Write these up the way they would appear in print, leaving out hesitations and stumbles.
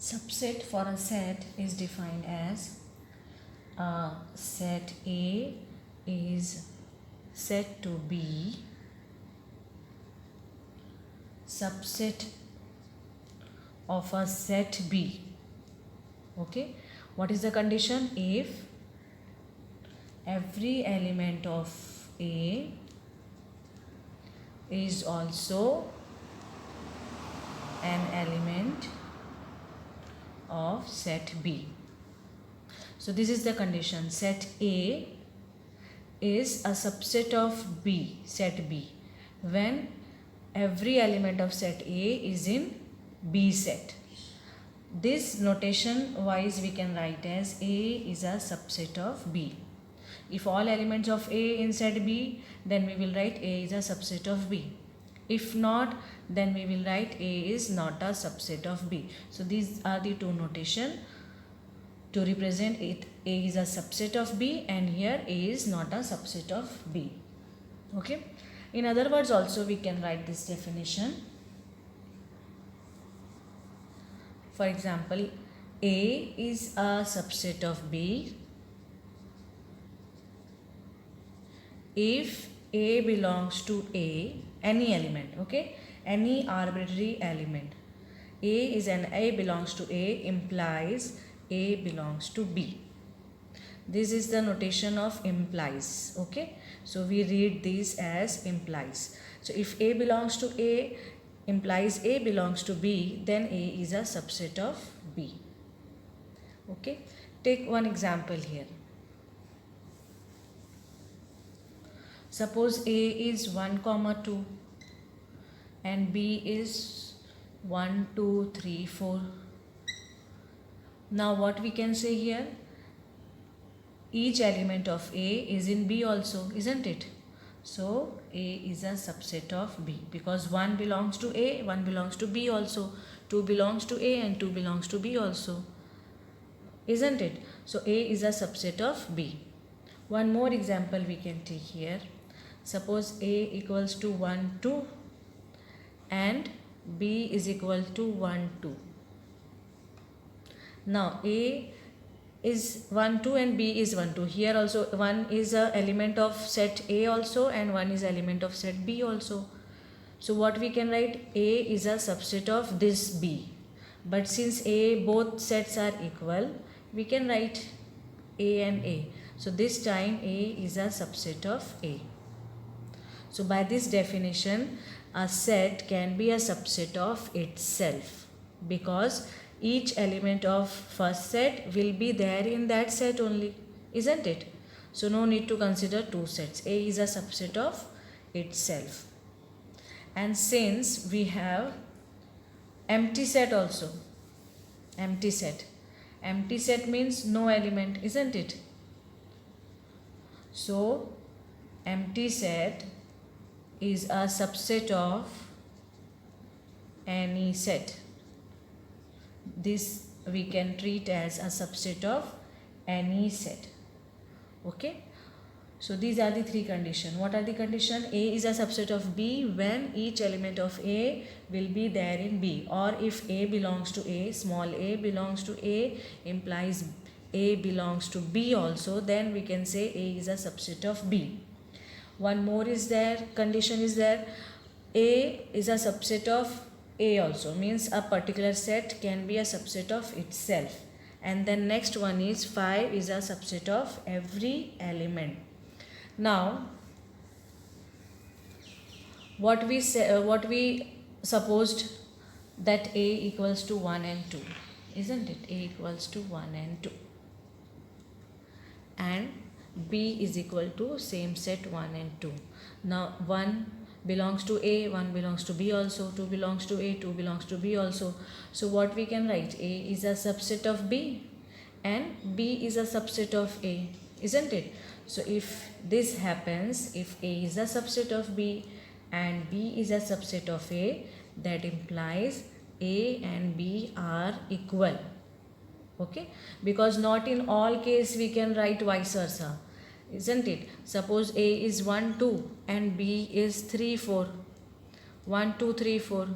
Subset for a set is defined as set A is said to be subset of a set B. Okay, what is the condition? If every element of A is also an element of set B. So this is the condition. Set A is a subset of B, set B, when every element of set A is in B set. This notation wise we can write as A is a subset of B. If all elements of A in set B, then we will write A is a subset of B. If not, then we will write A is not a subset of B. So these are the two notation to represent it. A is a subset of B and here A is not a subset of B. Okay. In other words also we can write this definition. For example, A is a subset of B if A belongs to A, any element, okay, any arbitrary element. A belongs to A implies A belongs to B. This is the notation of implies, okay. So we read this as implies. So if A belongs to A implies A belongs to B, then A is a subset of B. Okay, take one example here. Suppose A is 1, 2 and B is 1, 2, 3, 4. Now what we can say here? Each element of A is in B also, isn't it? So A is a subset of B because 1 belongs to A, 1 belongs to B also, 2 belongs to A and 2 belongs to B also, isn't it? So A is a subset of B. One more example we can take here. Suppose A equals to 1, 2 and B is equal to 1, 2. Now A is 1, 2 and B is 1, 2. Here also 1 is a element of set A also and 1 is element of set B also. So what we can write? A is a subset of this B. But since A both sets are equal, we can write A and A. So this time A is a subset of A. So by this definition, a set can be a subset of itself because each element of first set will be there in that set only, isn't it? So no need to consider two sets. A is a subset of itself. And since we have empty set also, empty set means no element, isn't it? So empty set is a subset of any set. This we can treat as a subset of any set. Okay. So these are the three conditions. What are the conditions? A is a subset of B when each element of A will be there in B, or if A belongs to A, small a belongs to A implies A belongs to B also, then we can say A is a subset of B. One more is there, condition is there, A is a subset of A also, means a particular set can be a subset of itself. And then next one is 5 is a subset of every element. Now what we supposed that A equals to 1 and 2, isn't it? A equals to 1 and 2 and B is equal to same set 1 and 2. Now 1 belongs to A, 1 belongs to B also, 2 belongs to A, 2 belongs to B also. So what we can write? A is a subset of B and B is a subset of A, isn't it? So if this happens, if A is a subset of B and B is a subset of A, that implies A and B are equal. Okay, because not in all case we can write vice versa, isn't it? Suppose A is 1, 2 and B is 3, 4. 1, 2, 3, 4.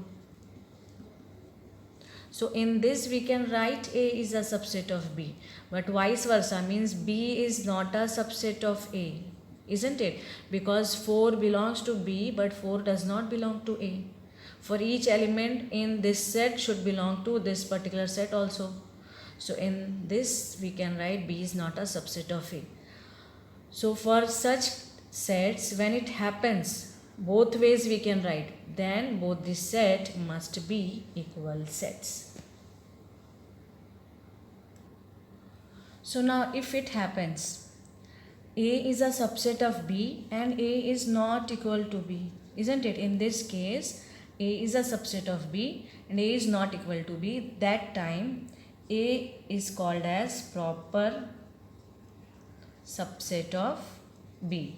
So in this we can write A is a subset of B, but vice versa means B is not a subset of A, isn't it? Because 4 belongs to B but 4 does not belong to A. For each element in this set should belong to this particular set also. So in this we can write B is not a subset of A. So for such sets, when it happens both ways we can write, then both this set must be equal sets. So now if it happens A is a subset of B and A is not equal to B, isn't it? In this case A is a subset of B and A is not equal to B, that time A is called as proper subset of B.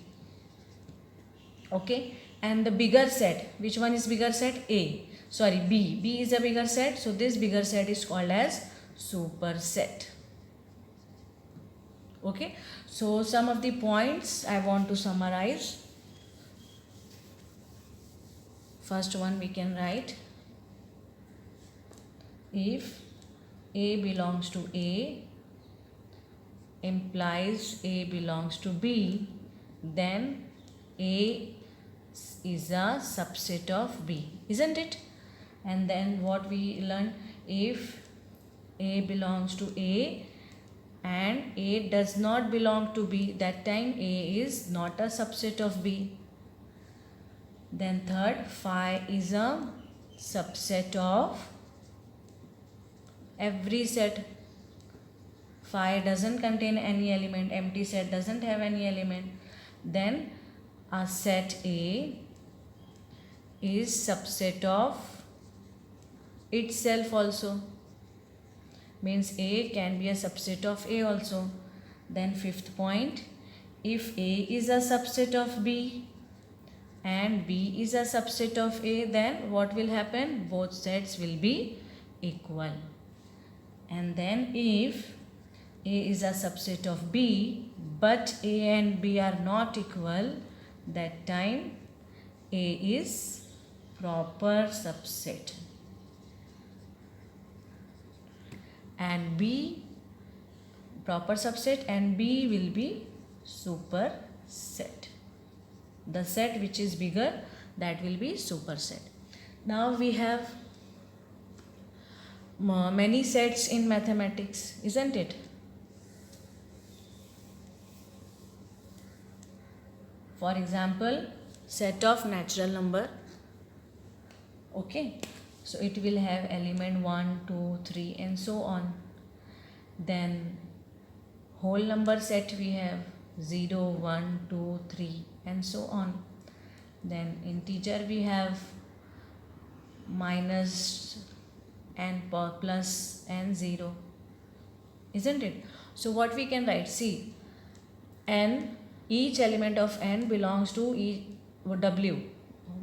Okay, and the bigger set, which one is bigger set? B is a bigger set, so this bigger set is called as superset. Okay, so some of the points I want to summarize. First one we can write, if A belongs to A implies A belongs to B, then A is a subset of B, isn't it? And then what we learned, if A belongs to A and A does not belong to B, that time A is not a subset of B. Then third, phi is a subset of every set. Phi doesn't contain any element, empty set doesn't have any element. Then a set A is subset of itself also, means A can be a subset of A also. Then fifth point, if A is a subset of B and B is a subset of A, then what will happen? Both sets will be equal. And then if A is a subset of B but A and B are not equal, that time A is proper subset and B proper subset and B will be superset. The set which is bigger, that will be superset. Now we have many sets in mathematics, isn't it? For example, set of natural number. Okay, so it will have element 1, 2, 3 and so on. Then whole number set we have 0, 1, 2, 3 and so on. Then integer we have minus and plus and 0, isn't it? So what we can write, see, n, each element of n belongs to W,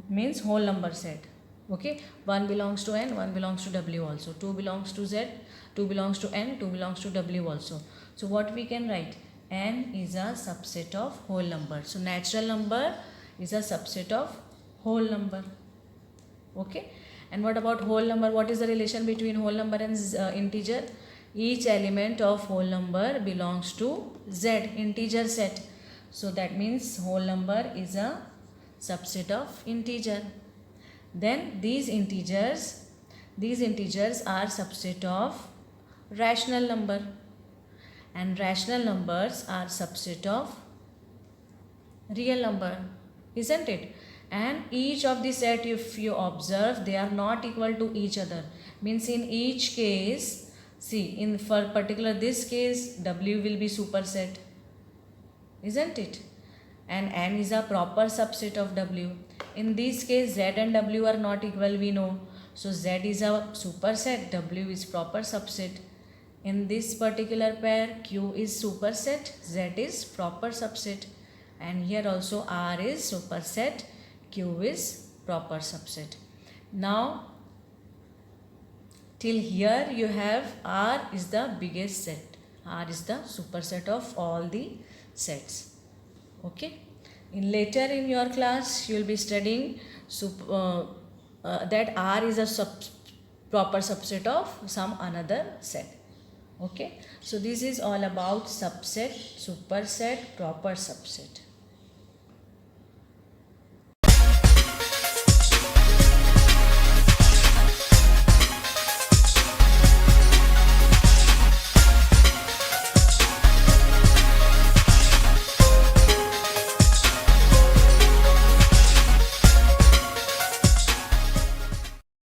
means whole number set. Okay, 1 belongs to n, 1 belongs to W also, 2 belongs to Z, 2 belongs to n, 2 belongs to W also. So what we can write, n is a subset of whole number. So natural number is a subset of whole number. Okay, and what about whole number? What is the relation between whole number and integer? Each element of whole number belongs to Z, integer set. So that means whole number is a subset of integer. Then these integers are subset of rational number, and rational numbers are subset of real number, isn't it? And each of the set, if you observe, they are not equal to each other, means in each case, see, in for particular this case W will be superset, isn't it? And n is a proper subset of W. In this case Z and W are not equal, we know, so Z is a superset, W is proper subset. In this particular pair Q is superset, Z is proper subset, and here also R is superset, Q is proper subset. Now till here you have R is the biggest set, R is the superset of all the sets. Okay, in later in your class you will be studying that R is a proper subset of some another set. Okay, so this is all about subset, superset, proper subset.